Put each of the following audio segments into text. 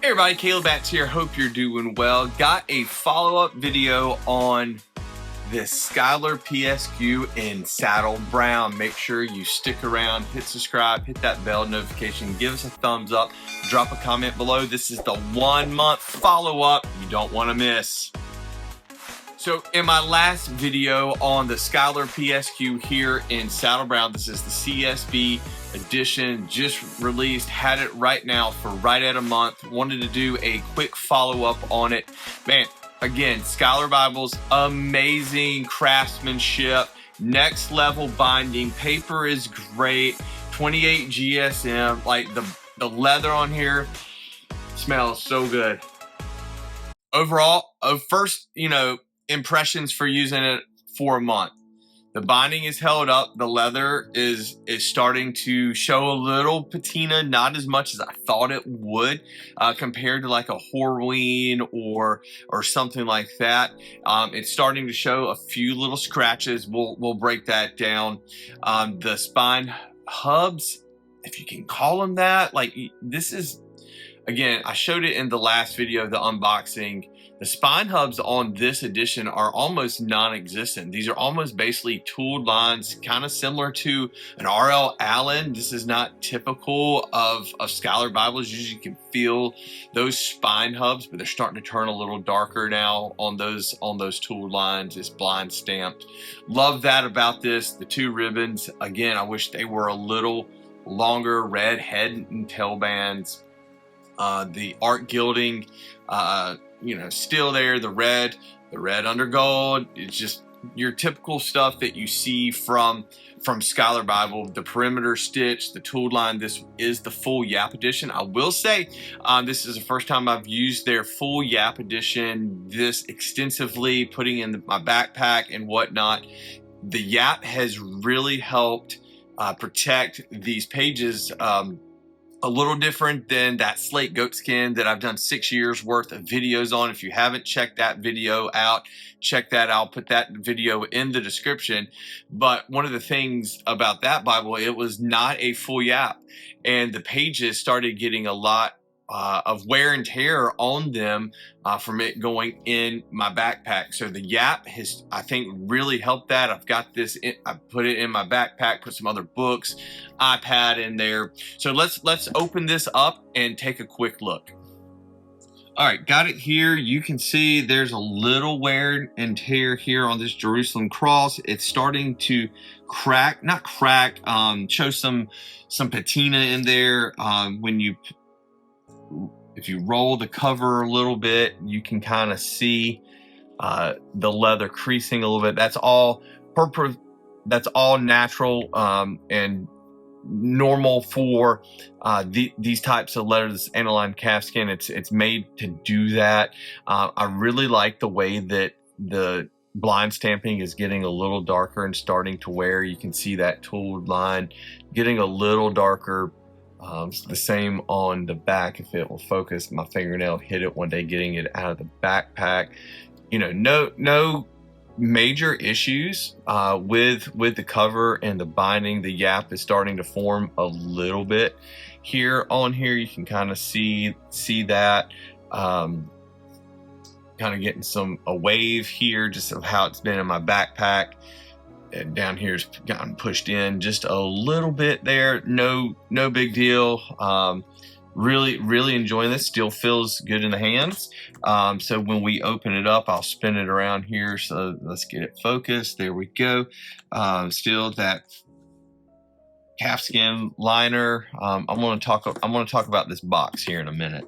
Hey everybody, Caleb Bats here. Hope you're doing well. Got a follow-up video on this Schuyler PSQ in saddle brown. Make sure you stick around, hit subscribe, hit that bell notification, give us a thumbs up, drop a comment below. This is the 1 month follow-up you don't want to miss. So in my last video on the Schuyler PSQ here in saddle brown, this is the CSB edition, just released, had it right now for right at a month. Wanted to do a quick follow-up on it. Man, again, Schuyler Bibles, amazing craftsmanship, next level binding, paper is great, 28 GSM, like the leather on here smells so good. Overall, first, impressions for using it for a month. The binding is held up. The leather is starting to show a little patina, not as much as I thought it would, compared to like a Horween or something like that. It's starting to show a few little scratches. We'll break that down. The spine hubs, if you can call them that, like this is, again, I showed it in the last video, the unboxing. The spine hubs on this edition are almost non-existent. These are almost basically tooled lines, kind of similar to an R.L. Allen. This is not typical of Schuyler Bibles. Usually you can feel those spine hubs, but they're starting to turn a little darker now on those tooled lines. It's blind stamped. Love that about this. The two ribbons, again, I wish they were a little longer. Red head and tail bands. The art gilding, still there. The red under gold. It's just your typical stuff that you see from Schuyler Bible. The perimeter stitch, the tooled line. This is the full Yap edition. I will say this is the first time I've used their full Yap edition this extensively, putting in my backpack and whatnot. The Yap has really helped protect these pages a little different than that slate goatskin that I've done 6 years worth of videos on. If you haven't checked that video out, check that out. I'll put that video in the description. But one of the things about that Bible, it was not a full Yap, and the pages started getting a lot of wear and tear on them from it going in my backpack. So the Yap has, I think, really helped that. I've got this, I put it in my backpack, put some other books, iPad in there. So let's open this up and take a quick look. All right, got it here. You can see there's a little wear and tear here on this Jerusalem cross. It's starting to crack, not crack, show some patina in there. If you roll the cover a little bit, you can kind of see the leather creasing a little bit. That's all natural and normal for these types of leathers, aniline calfskin. It's made to do that. I really like the way that the blind stamping is getting a little darker and starting to wear. You can see that tooled line getting a little darker. The same on the back. If it will focus, my fingernail hit it one day getting it out of the backpack. No major issues with the cover and the binding. The Yap is starting to form a little bit here. You can kind of see that kind of getting a wave here just of how it's been in my backpack. And down here's gotten pushed in just a little bit there. No big deal. Really enjoying this. Still feels good in the hands. So when we open it up, I'll spin it around here. So let's get it focused. There we go. Still that calfskin liner. I'm going to talk about this box here in a minute.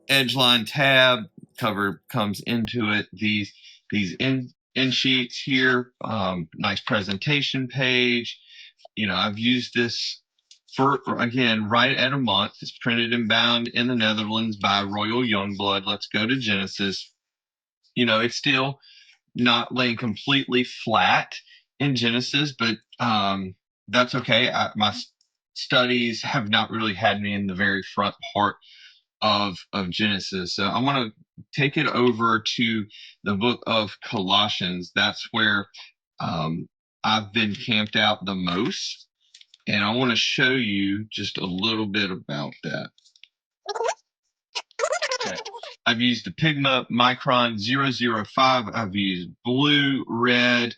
Edge line tab cover comes into it. These end sheets here, nice presentation page. I've used this for, again, right at a month. It's printed and bound in the Netherlands by Royal Youngblood. Let's go to Genesis. It's still not laying completely flat in Genesis, but that's okay. My studies have not really had me in the very front part of Genesis. So I want to take it over to the book of Colossians. That's where I've been camped out the most. And I want to show you just a little bit about that. Okay. I've used the Pigma Micron 005. I've used blue, red,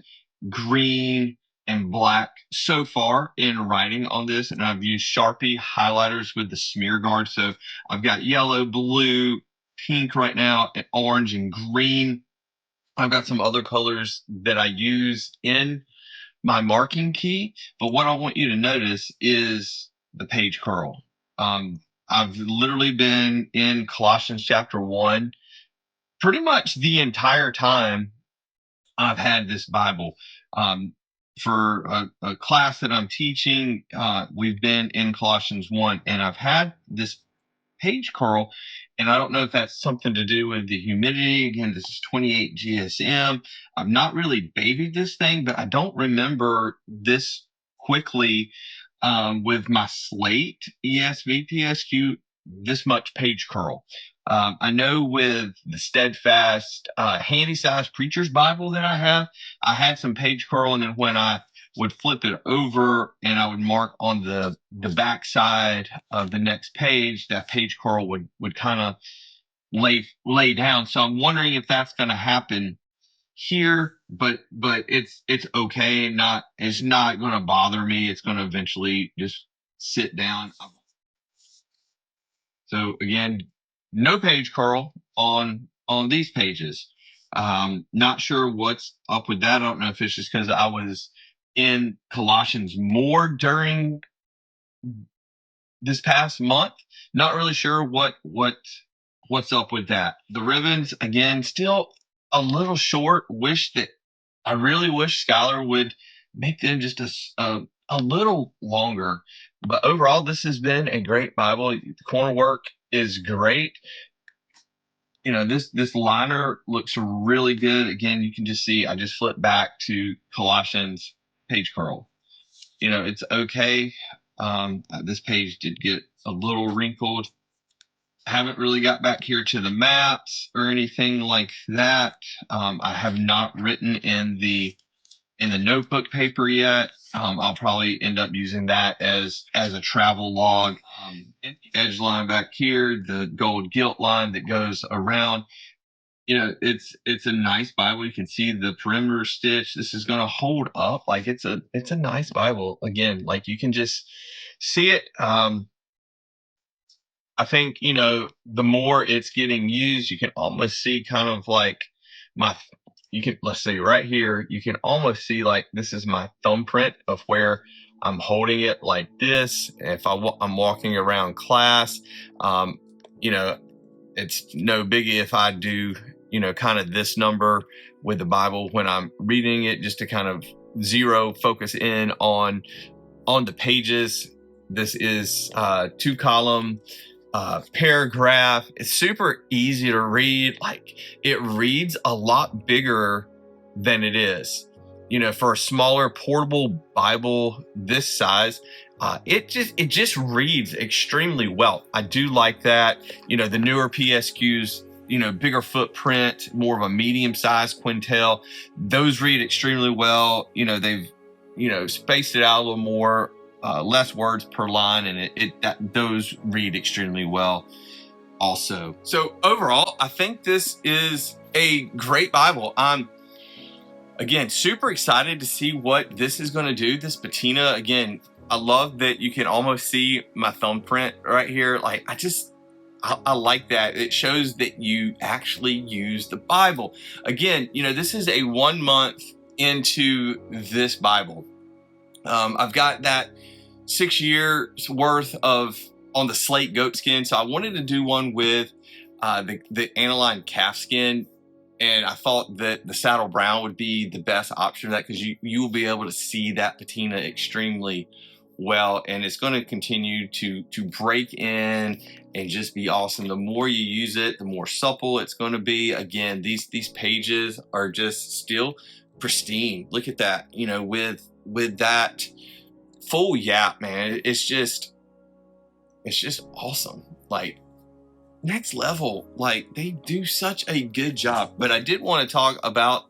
green, and black so far in writing on this, and I've used Sharpie highlighters with the smear guard. So I've got yellow, blue, pink right now, and orange and green. I've got some other colors that I use in my marking key, but what I want you to notice is the page curl. I've literally been in Colossians chapter 1 pretty much the entire time I've had this Bible. For a class that I'm teaching, we've been in Colossians 1, and I've had this page curl, and I don't know if that's something to do with the humidity. Again, this is 28 GSM. I've not really babied this thing, but I don't remember this quickly with my Slate ESV PSQ, this much page curl. I know with the Steadfast handy size preacher's Bible that I had some page curl, and then when I would flip it over and I would mark on the back side of the next page, that page curl would kind of lay down. So I'm wondering if that's going to happen here, but it's okay. It's not going to bother me. It's going to eventually just sit down. So again, no page curl on these pages. Not sure what's up with that. I don't know if it's just because I was in Colossians more during this past month. Not really sure what's up with that. The ribbons, again, still a little short. I really wish Schuyler would make them just a little longer. But overall, this has been a great Bible. The corner work is great. You know, this liner looks really good. Again, you can just see I just flipped back to Colossians page curl. You know, it's okay. This page did get a little wrinkled. Haven't really got back here to the maps or anything like that. I have not written in the notebook paper yet. I'll probably end up using that as a travel log. Edge line back here, the gold gilt line that goes around. You know, it's a nice Bible. You can see the perimeter stitch. This is going to hold up. Like it's a nice Bible. Again, like you can just see it. I think, you know, the more it's getting used, you can almost see kind of like let's see right here, you can almost see like this is my thumbprint of where I'm holding it like this. If I'm walking around class, you know, it's no biggie if I do, you know, kind of this number with the Bible when I'm reading it, just to kind of focus in on the pages. This is 2-column paragraph. It's super easy to read. Like it reads a lot bigger than it is. You know, for a smaller portable Bible this size, it just reads extremely well. I do like that. You know, the newer PSQs, you know, bigger footprint, more of a medium-sized quintel, those read extremely well. You know, they've, you know, spaced it out a little more, less words per line, and those read extremely well also. So overall, I think this is a great Bible. I'm, again, super excited to see what this is going to do. This patina, again, I love that you can almost see my thumbprint right here. Like, I like that. It shows that you actually use the Bible. Again, you know, this is a 1 month into this Bible. I've got that 6 years worth of on the slate goat skin. So I wanted to do one with the aniline calf skin. And I thought that the saddle brown would be the best option for that, because you will be able to see that patina extremely well, and it's going to continue to break in and just be awesome. The more you use it, the more supple it's going to be. Again, these pages are just still pristine. Look at that, you know, with that full yap, man. It's just awesome. Like, next level. Like, they do such a good job. But I did want to talk about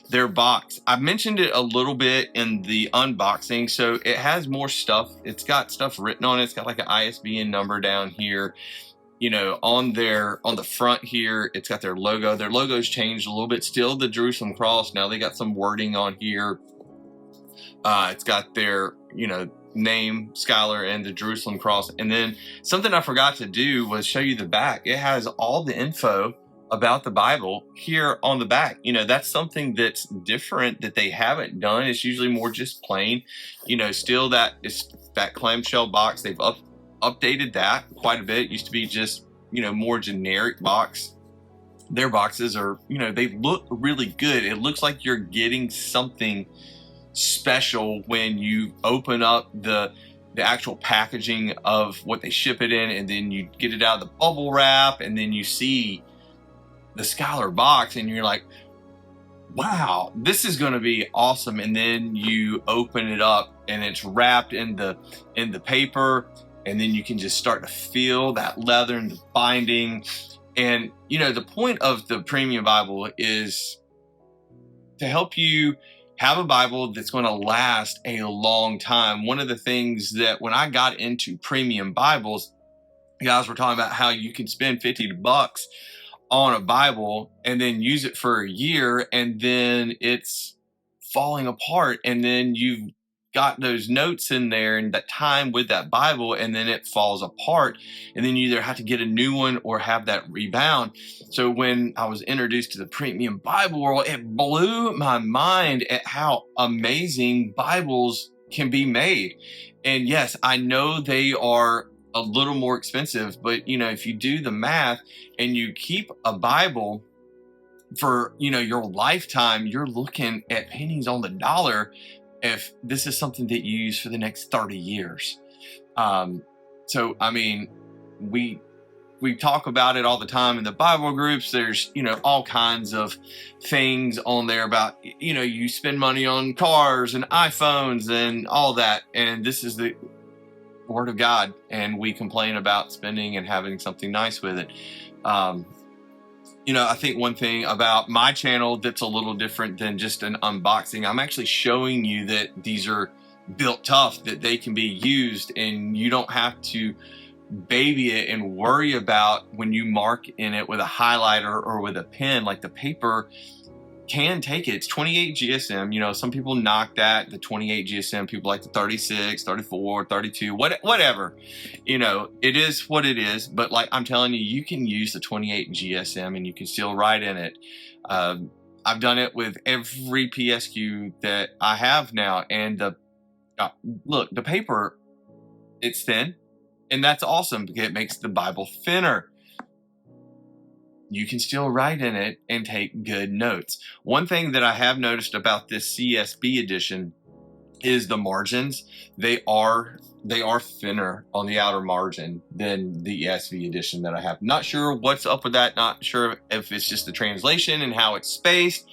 their box. I mentioned it a little bit in the unboxing. So it has more stuff. It's got stuff written on it. It's got like an ISBN number down here. you know, on the front here, it's got their logo. Their logo's changed a little bit. Still the Jerusalem cross. Now they got some wording on here. It's got their, you know, name, Schuyler, and the Jerusalem cross. And then something I forgot to do was show you the back. It has all the info about the Bible here on the back. You know, that's something that's different that they haven't done. It's usually more just plain, you know, still that clamshell box. They've updated that quite a bit. It used to be just, you know, more generic box. Their boxes are, you know, they look really good. It looks like you're getting something special when you open up the actual packaging of what they ship it in, and then you get it out of the bubble wrap, and then you see the Schuyler box and you're like, wow, this is going to be awesome. And then you open it up and it's wrapped in the paper, and then you can just start to feel that leather and the binding. And you know, the point of the Premium Bible is to help you have a Bible that's going to last a long time. One of the things that when I got into Premium Bibles, guys were talking about how you can spend $50 on a Bible and then use it for a year, and then it's falling apart, and then you've got those notes in there and that time with that Bible, and then it falls apart, and then you either have to get a new one or have that rebound. So when I was introduced to the Premium Bible world, it blew my mind at how amazing Bibles can be made. And yes, I know they are a little more expensive, but you know, if you do the math and you keep a Bible for, you know, your lifetime, you're looking at pennies on the dollar if this is something that you use for the next 30 years. So, I mean, we talk about it all the time in the Bible groups. There's, you know, all kinds of things on there about, you know, you spend money on cars and iPhones and all that. And this is the Word of God. And we complain about spending and having something nice with it. You know, I think one thing about my channel that's a little different than just an unboxing, I'm actually showing you that these are built tough, that they can be used, and you don't have to baby it and worry about when you mark in it with a highlighter or with a pen. Like, the paper can take it. It's 28 GSM. You know, some people knock that, the 28 GSM. People like the 36, 34, 32, whatever. You know, it is what it is. But like I'm telling you, you can use the 28 GSM and you can still write in it. I've done it with every PSQ that I have now. And look, the paper, it's thin. And that's awesome because it makes the Bible thinner. You can still write in it and take good notes. One thing that I have noticed about this CSB edition is the margins. They are thinner on the outer margin than the ESV edition that I have. Not sure what's up with that. Not sure if it's just the translation and how it's spaced.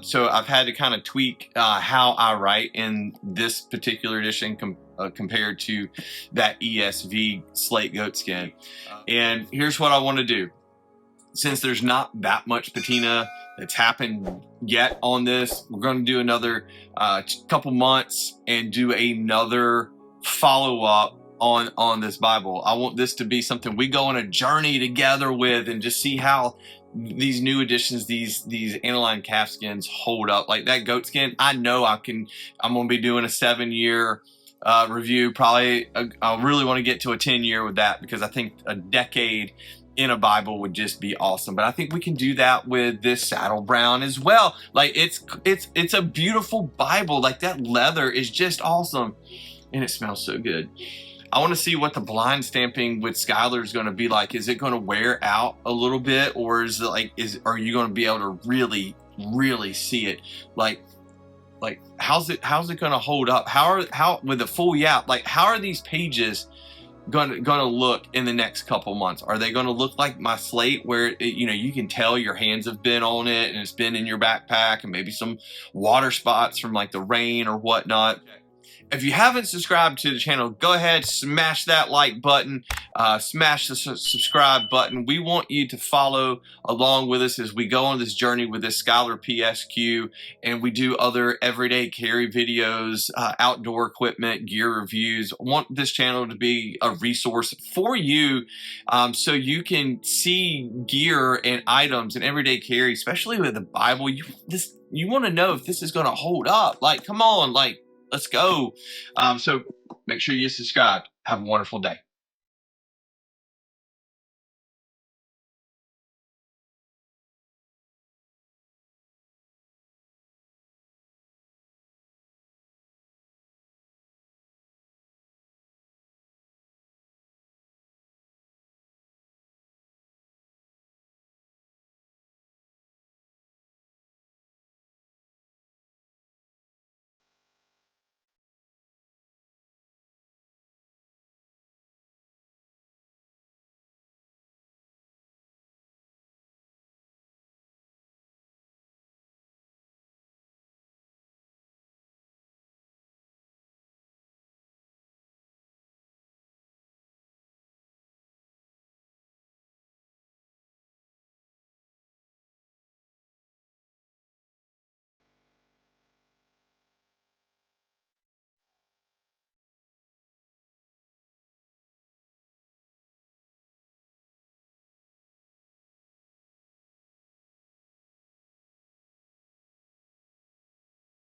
So I've had to kind of tweak how I write in this particular edition compared to that ESV slate goatskin. And here's what I want to do. Since there's not that much patina that's happened yet on this, we're going to do another couple months and do another follow-up on this Bible. I want this to be something we go on a journey together with and just see how these new editions, these aniline calf skins hold up. Like that goat skin, I know I'm going to be doing a 7-year review. Probably I really want to get to a 10-year with that, because I think a decade in a Bible would just be awesome. But I think we can do that with this saddle brown as well. Like it's a beautiful Bible. Like that leather is just awesome, and it smells so good. I want to see what the blind stamping with Schuyler is going to be like. Is it going to wear out a little bit, or is it like are you going to be able to really see it? Like how's it going to hold up? How with the full yap? Like how are these pages gonna look in the next couple months? Are they gonna look like my slate where you know, you can tell your hands have been on it and it's been in your backpack and maybe some water spots from like the rain or whatnot? If you haven't subscribed to the channel, go ahead, smash that like button, smash the subscribe button. We want you to follow along with us as we go on this journey with this Schuyler PSQ, and we do other everyday carry videos, outdoor equipment, gear reviews. I want this channel to be a resource for you, so you can see gear and items and everyday carry, especially with the Bible. You want to know if this is going to hold up. Like, come on, like, let's go. So make sure you subscribe. Have a wonderful day.